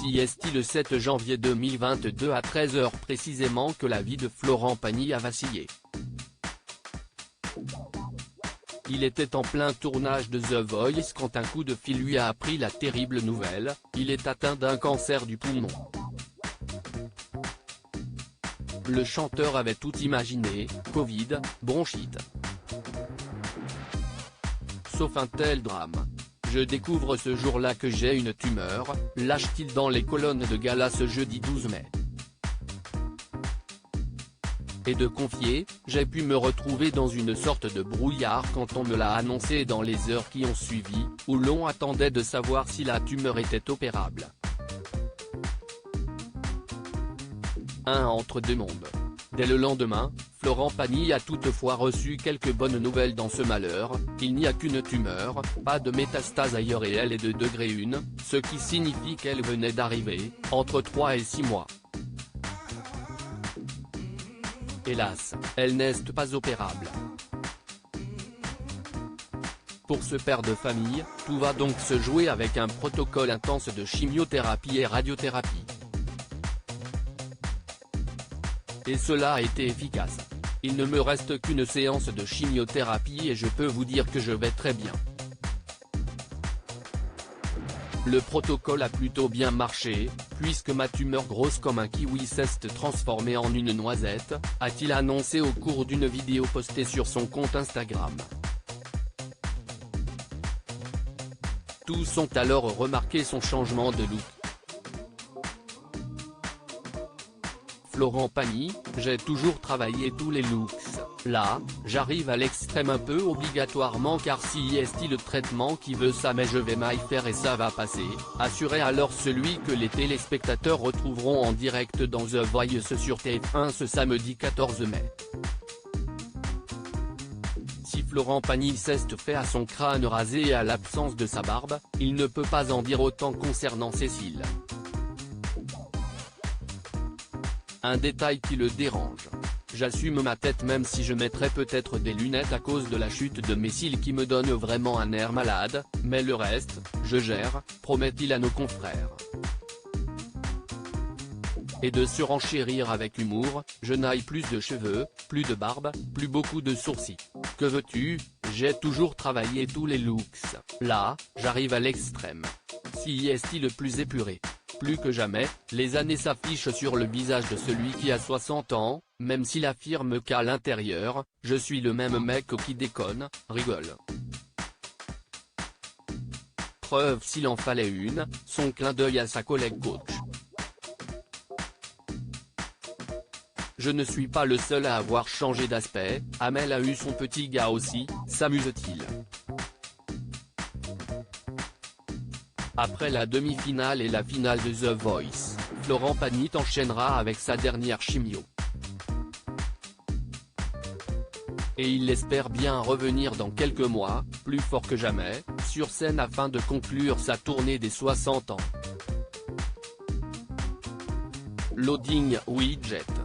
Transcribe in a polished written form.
Si est-il le 7 janvier 2022 à 13h précisément que la vie de Florent Pagny a vacillé. Il était en plein tournage de The Voice quand un coup de fil lui a appris la terrible nouvelle, il est atteint d'un cancer du poumon. Le chanteur avait tout imaginé, Covid, bronchite. Sauf un tel drame. Je découvre ce jour-là que j'ai une tumeur, lâche-t-il dans les colonnes de gala ce jeudi 12 mai. Et de confier, j'ai pu me retrouver dans une sorte de brouillard quand on me l'a annoncé dans les heures qui ont suivi, où l'on attendait de savoir si la tumeur était opérable. Un entre deux mondes. Dès le lendemain, Florent Pagny a toutefois reçu quelques bonnes nouvelles dans ce malheur, il n'y a qu'une tumeur, pas de métastase ailleurs et elle est de degré 1, ce qui signifie qu'elle venait d'arriver, entre 3 et 6 mois. Hélas, elle n'est pas opérable. Pour ce père de famille, tout va donc se jouer avec un protocole intense de chimiothérapie et radiothérapie. Et cela a été efficace. Il ne me reste qu'une séance de chimiothérapie et je peux vous dire que je vais très bien. Le protocole a plutôt bien marché, puisque ma tumeur grosse comme un kiwi s'est transformée en une noisette, a-t-il annoncé au cours d'une vidéo postée sur son compte Instagram. Tous ont alors remarqué son changement de look. Florent Pagny, j'ai toujours travaillé tous les looks, là, j'arrive à l'extrême un peu obligatoirement car si est-il le traitement qui veut ça mais je vais m'y faire et ça va passer, assurait alors celui que les téléspectateurs retrouveront en direct dans The Voice sur TF1 ce samedi 14 mai. Si Florent Pagny s'est fait à son crâne rasé et à l'absence de sa barbe, il ne peut pas en dire autant concernant Cécile. Un détail qui le dérange. J'assume ma tête même si je mettrais peut-être des lunettes à cause de la chute de mes cils qui me donne vraiment un air malade, mais le reste, je gère, promet-il à nos confrères. Et de surenchérir avec humour, je n'ai plus de cheveux, plus de barbe, plus beaucoup de sourcils. Que veux-tu, j'ai toujours travaillé tous les looks, là, j'arrive à l'extrême. Si est-il le plus épuré. Plus que jamais, les années s'affichent sur le visage de celui qui a 60 ans, même s'il affirme qu'à l'intérieur, je suis le même mec qui déconne, rigole. Preuve s'il en fallait une, son clin d'œil à sa collègue coach. Je ne suis pas le seul à avoir changé d'aspect, Amel a eu son petit gars aussi, s'amuse-t-il. Après la demi-finale et la finale de The Voice, Florent Pagny enchaînera avec sa dernière chimio. Et il espère bien revenir dans quelques mois, plus fort que jamais, sur scène afin de conclure sa tournée des 60 ans. Loading Widget.